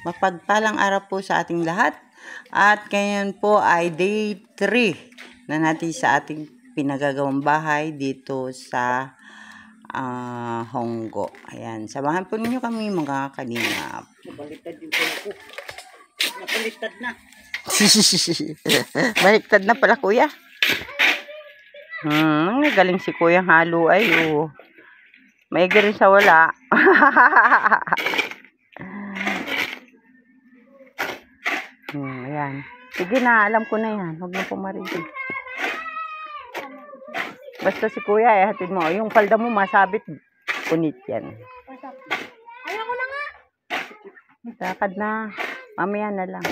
Mapagpalang araw po sa ating lahat. At ngayon po ay day 3 na natin sa ating pinagagawang bahay dito sa Honggo. Ayan, samahan po ninyo kami mga kalingap. Baliktad din po ako. Napaliktad na. Baliktad na pala kuya. Galing si kuya halo ay may rin sa wala. Ayan. Sige na, alam ko na yan. Huwag na pumarinig. Basta si kuya, hatid mo. Yung palda mo masabit. Punit yan. Ayaw ko na nga. Lakad na. Mamaya na lang.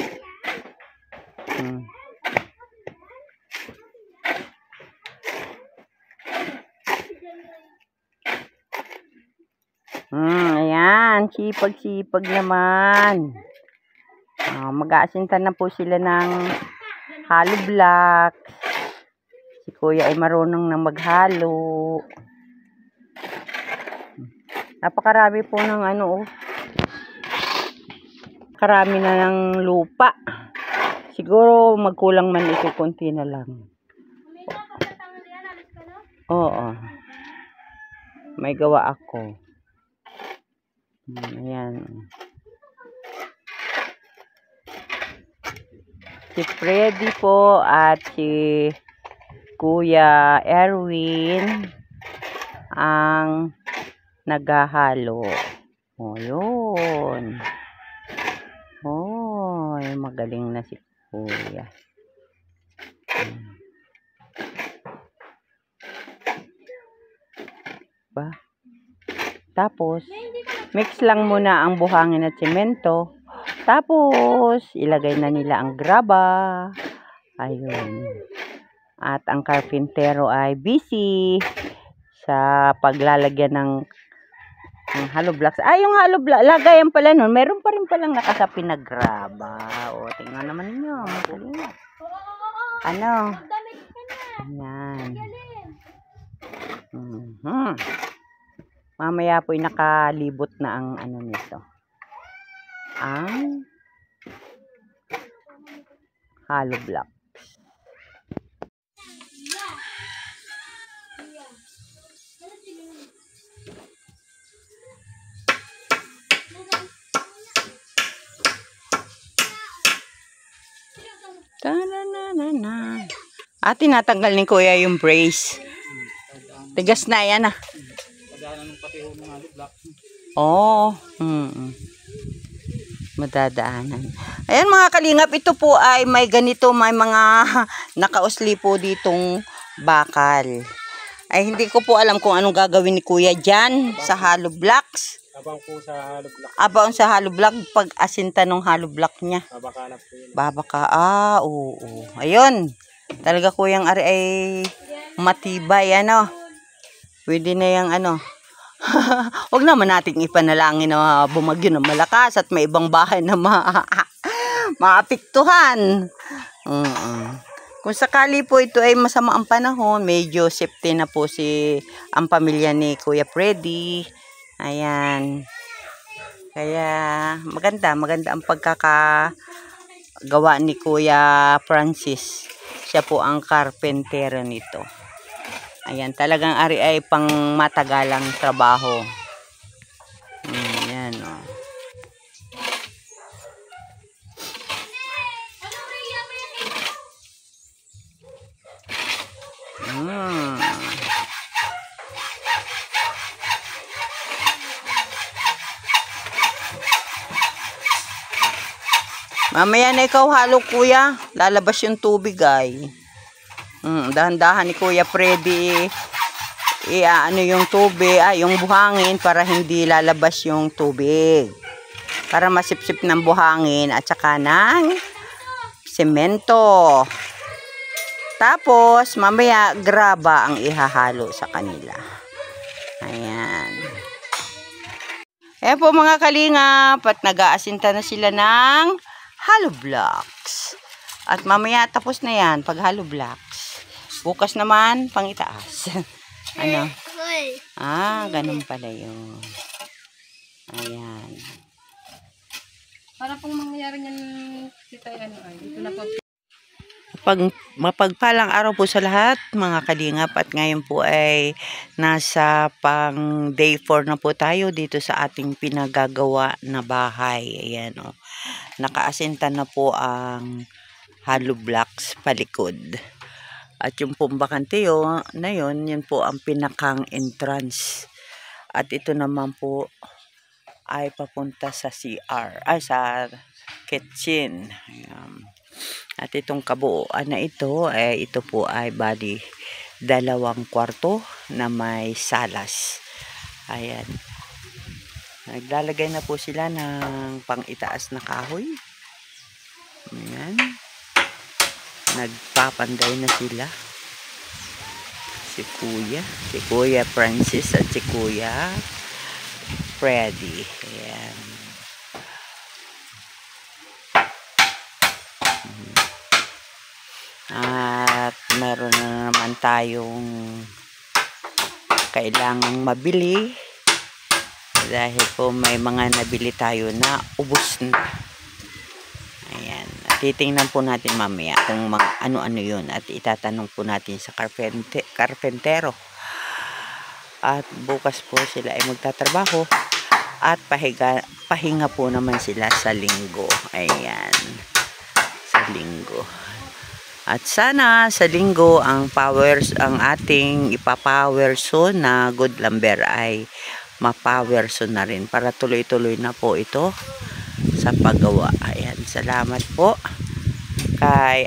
Ayan. Sipag-sipag naman. Mag-aasintan na po sila ng hollow blocks. Si kuya ay marunong na maghalo. Napakarami po ng karami na ng lupa. Siguro magkulang man ito, konti na lang. Oo. May gawa ako. Ayan. Si Freddy po at si Kuya Erwin ang naghahalo. Yun. Magaling na si Kuya. Tapos, mix lang muna ang buhangin at semento. Tapos, ilagay na nila ang graba. Ayun. At ang karpintero ay busy sa paglalagyan ng hollow blocks. Yung hollow block, lagayan pala nun. Meron pa rin palang nakasapi na graba. Tingnan naman ninyo. Ayan. Mamaya po'y nakalibot na ang nito. Ang hollow block. Tinatanggal ni kuya yung brace. Tigas na yan Madaanan ng patiho ng hollow block. Madadaanan. Ayan mga kalingap, ito po ay may ganito, may mga nakausli po ditong bakal. Ay hindi ko po alam kung anong gagawin ni kuya dyan sa hollow blocks. Abang po sa hollow block. Abang sa hollow block, pag asinta ng hollow block niya. Babakalap po yun. Babaka, oo. Ayun. Talaga kuyang ari ay matibay, Pwede na yung Huwag naman nating ipanalangin na bumagyo ng malakas at may ibang bahay na maapektuhan. Kung sakali po ito ay masama ang panahon, medyo safety na po ang pamilya ni Kuya Freddy. Ayan. Kaya maganda ang pagkakagawa ni Kuya Francis. Siya po ang karpentero nito. Ayan, talagang ari ay pang matagalang trabaho. Ayan, Mamaya na ikaw halo kuya. Lalabas yung tubig ay. Dahan-dahan ni Kuya Freddy yung tubig, yung buhangin para hindi lalabas yung tubig. Para masipsip ng buhangin at saka ng semento. Tapos mamaya graba ang ihahalo sa kanila. Ayan. Ayan po mga kalingap, at nag-aasinta na sila ng hollow blocks. At mamaya tapos na yan pag hollow blocks. Bukas naman pang itaas. Ganun pala yun. Ayan. Para pong mangyayari niyan, tita, ano, ay, dito na po. Mapagpalang araw po sa lahat mga kalingap, at ngayon po ay nasa pang day 4 na po tayo dito sa ating pinagagawa na bahay. Ayan o. Nakaasintan na po ang hollow blocks palikod. At yung pong bakante na yun po ang pinakang entrance. At ito naman po ay papunta sa CR, ay sa kitchen. Ayan. At itong kabuuan na ito, ito po ay bali 2 kwarto na may salas. Ayan. Naglalagay na po sila ng pang-itaas na kahoy. Ayan. Nagpapanday na sila. Si Kuya Francis at si Kuya Freddy. Ayan. At meron na naman tayong kailangang mabili dahil po may mga nabili tayo na ubos na. Ayan. Titingnan po natin mamaya kung ano-ano yun at itatanong po natin sa karpentero. At bukas po sila ay magtatrabaho at pahinga po naman sila sa linggo. Ayan. Sa linggo. At sana sa linggo ang ating ipapowerso na good lumber ay mapowerso na rin para tuloy-tuloy na po ito sa paggawa. Ayan, salamat po kay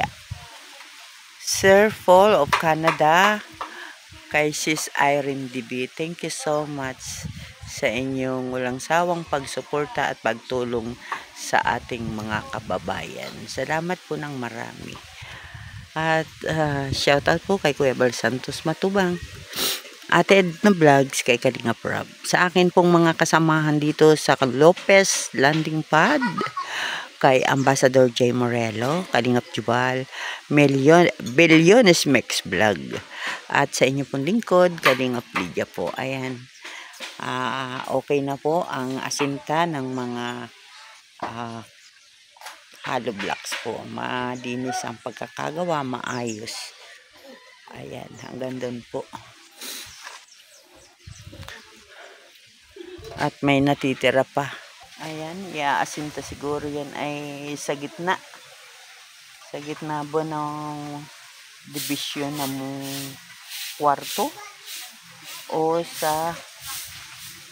Sir Paul of Canada, kay Sis Irene DB. Thank you so much sa inyong walang sawang pagsuporta at pagtulong sa ating mga kababayan. Salamat po ng marami. At shoutout po kay Kuya Bal Santos Matubang, Ate Edna Vlogs, kay Kalinga Prab, sa akin pong mga kasamahan dito sa Lopez Landing Pad, kay Ambassador J. Morello, Kalingap Jubal, Billiones Mex Vlog, at sa inyo pong lingkod, Kalingap Lydia po. Ayan, okay na po ang asinta ng mga hollow blocks po. Malinis ang pagkakagawa, maayos. Ayan, hanggang doon po. At may natitira pa. Ayan, iaasinta siguro yan ay sa gitna. Sa gitna po ng division ng kwarto o sa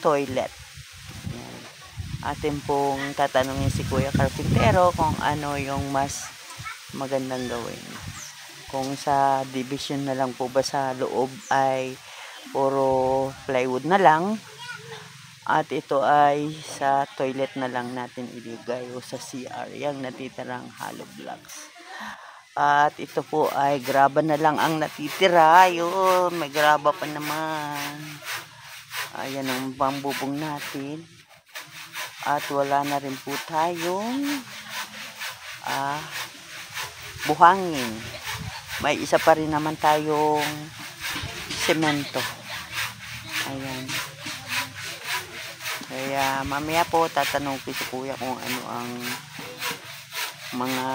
toilet. Atin pong tatanungin si Kuya Carpintero kung ano yung mas magandang gawin. Kung sa division na lang po ba sa loob ay puro plywood na lang, at ito ay sa toilet na lang natin iligay o sa CR yung natitirang hollow blocks. At ito po ay graba na lang ang natitira. Yun, may graba pa naman. Ayan ang pambubong natin. At wala na rin po tayong buhangin. May isa pa rin naman tayong semento. Ayan. Kaya mamaya po tatanong ko si Kuya kung ano ang mga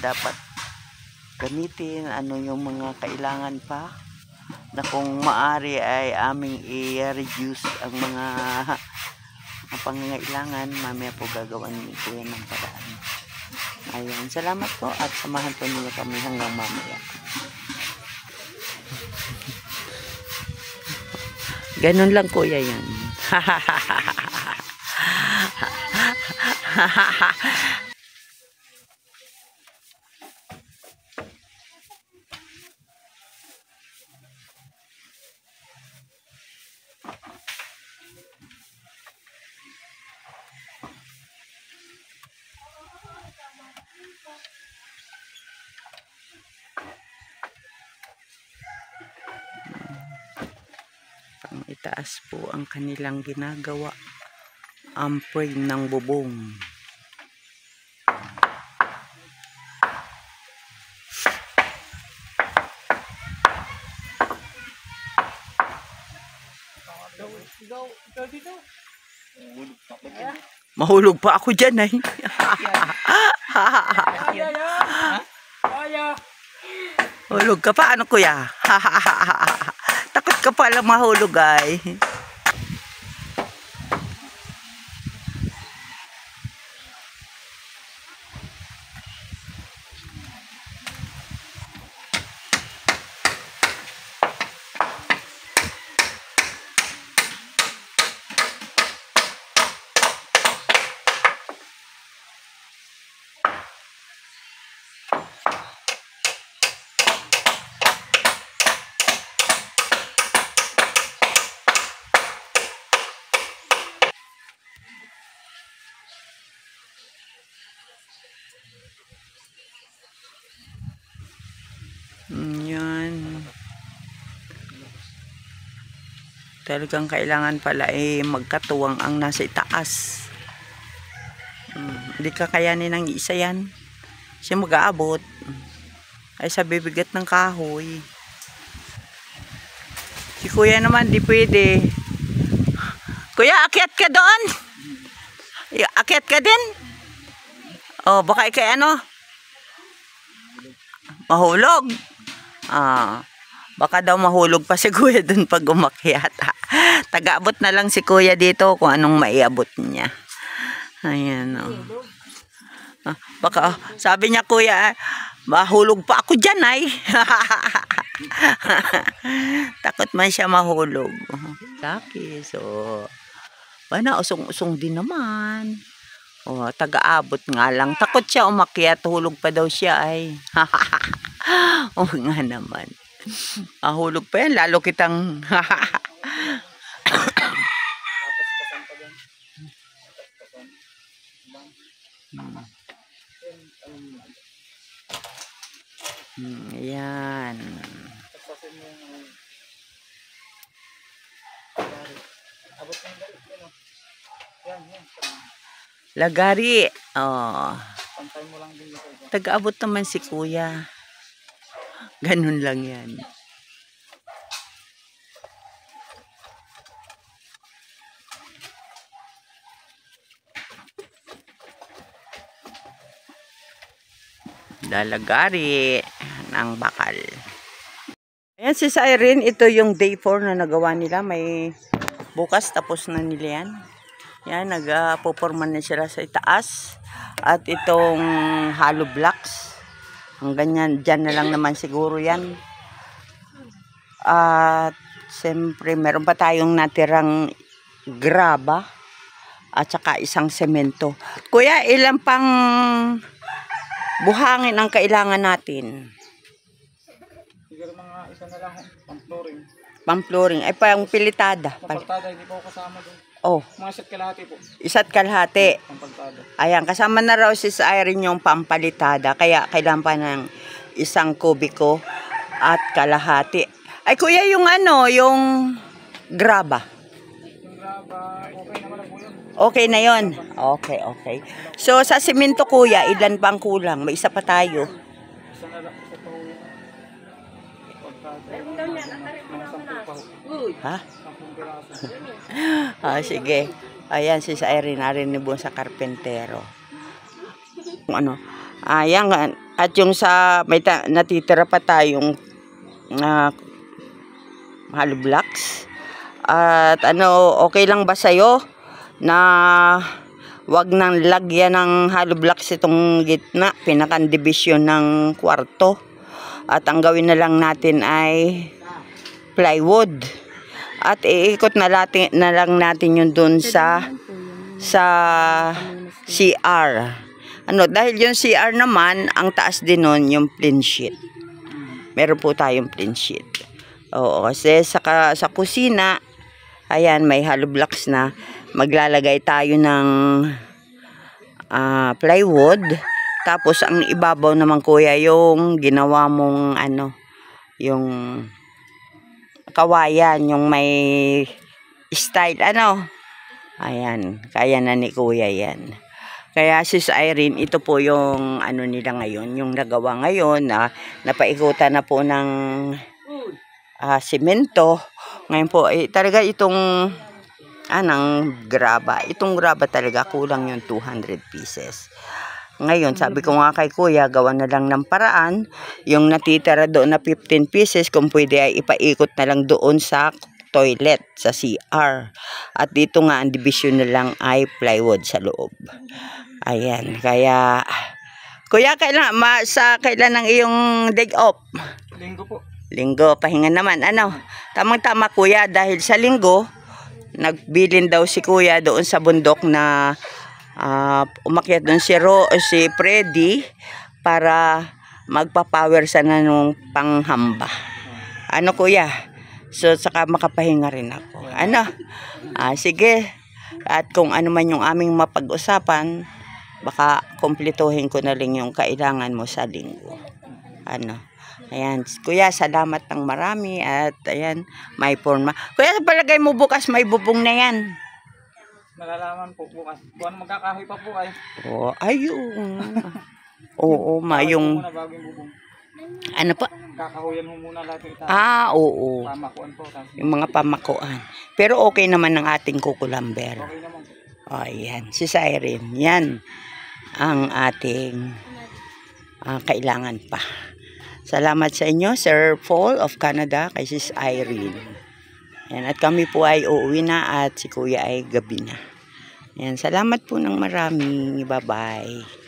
dapat gamitin, ano yung mga kailangan pa, na kung maari ay aming i-reduce ang mga pangangailangan. Mamaya po gagawan ni Kuya ng paraan. Ayan, salamat po at samahan po niyo kami hanggang mamaya. Ganun lang Kuya yan. Itaas po ang kanilang ginagawa, ang frame ng bubong. Ikaw dito. Mahulog pa ako dyan ay. Hulog ka pa, ano kuya? Takot ka pala mahulog ay. Yan. Talagang kailangan pala magkatuwang ang nasa itaas. Hindi kakayanin ng isa yan. Siya mag-aabot. Ay sa bibigat ng kahoy. Si kuya naman di pwede. Kuya, akyat ka doon. Akyat ka din. Oh, baka ikay ano? Mahulog. Baka daw mahulog pa si kuya dun pag umakyat. Taga-abot na lang si kuya dito kung anong maiabot niya. Ayan o. Baka sabi niya kuya, mahulog pa ako dyan ay. Takot man siya mahulog. Laki. So, wala, usong-usong din naman. Oh, taga-abot nga lang. Takot siya umakyat, hulog pa daw siya ay. Oo nga naman. Hulog pa yan, lalo kitang Ayan. Lagari. Oh. Taga-abot naman si kuya. Ganun lang yan. Lalagari ng bakal. Ayan si Irene, ito yung day 4 na nagawa nila. May bukas tapos na nila yan. Yan, nagpuporman na sila sa itaas. At itong hollow blocks. Ang ganyan, dyan na lang naman siguro yan. At siyempre, meron pa tayong natirang graba. At saka isang semento. Kuya, ilan pang buhangin ang kailangan natin? Siguro mga isa na lang, pang-flooring. Pang-flooring. Ay, pang pilitada. Pampaltada, hindi po kasama doon. Oh. Mga isa't kalahati po. Isa't kalahati. Pampaltada. Ayan, kasama na raw si Irene yung pampalitada. Kaya kailangan pa ng isang kubiko at kalahati. Ay, kuya, yung ano, yung graba. Yung graba, okay naman po yun. Okay na yon. Okay, okay. So, sa simento, kuya, ilan pang kulang? May isa pa tayo. Isa na lang, isa pa po. Pagkada. Ha? 10 piraso. Sige. Ayan, si Irene, narinig sa karpentero. Ano? Ayan, at yung sa, may natitira pa tayong hollow blocks. At ano, okay lang ba sa'yo na wag nang lagyan ng hollow blocks itong gitna, pinakang division ng kwarto. At ang gawin na lang natin ay plywood. At iikot na lang natin yun dun sa CR. Ano, dahil yung CR naman, ang taas din nun yung plain sheet. Meron po tayong plain sheet. Oo, kasi sa kusina, ayan, may hollow blocks na. Maglalagay tayo ng plywood. Tapos, ang ibabaw naman kuya, yung ginawa mong ano, yung kawayan, yung may style, ano. Ayan, kaya na ni kuya yan. Kaya sis Irene, ito po yung ano nila ngayon, yung nagawa ngayon na napaikutan na po ng simento. Ngayon po, talaga itong ng graba. Itong graba talaga kulang yung 200 pieces. Ngayon, sabi ko nga kay kuya, gawa na lang ng paraan. Yung natitira doon na 15 pieces, kung pwede ay ipaikot na lang doon sa toilet, sa CR. At dito nga, ang division na lang ay plywood sa loob. Ayan, kaya... Kuya, kailan ang iyong day off? Linggo po. Linggo, pahinga naman. Ano? Tamang-tama kuya, dahil sa linggo, nagbilin daw si kuya doon sa bundok na umakyat doon si Freddy para magpa-power sana nung panghamba. Ano kuya? So, saka makapahinga rin ako. Ano? Sige. At kung ano man yung aming mapag-usapan, baka kumpletuhin ko na lang yung kailangan mo sa linggo. Ano? Ayan. Kuya, salamat ng marami. At ayan, may forma. Kuya, sa palagay mo bukas may bubong na yan. Malalaman po bukas. Buwan magkakahoy pa po ay. Oh, ayun. Oo, yung Muna bago yung bubong. ano pa? Kakahuyan mo muna lahat yung itaas. Oo. Pamakuan po. Tapos Yung mga pamakuan. Pero okay naman ang ating kukulamber. okay naman po. Ayan. Si Siren. Yan ang ating kailangan pa. Salamat sa inyo, Sir Paul of Canada, kay Sis Irene. Yan, at kami po ay uuwi na at si Kuya ay gabi na. Yan, salamat po ng marami. Bye-bye.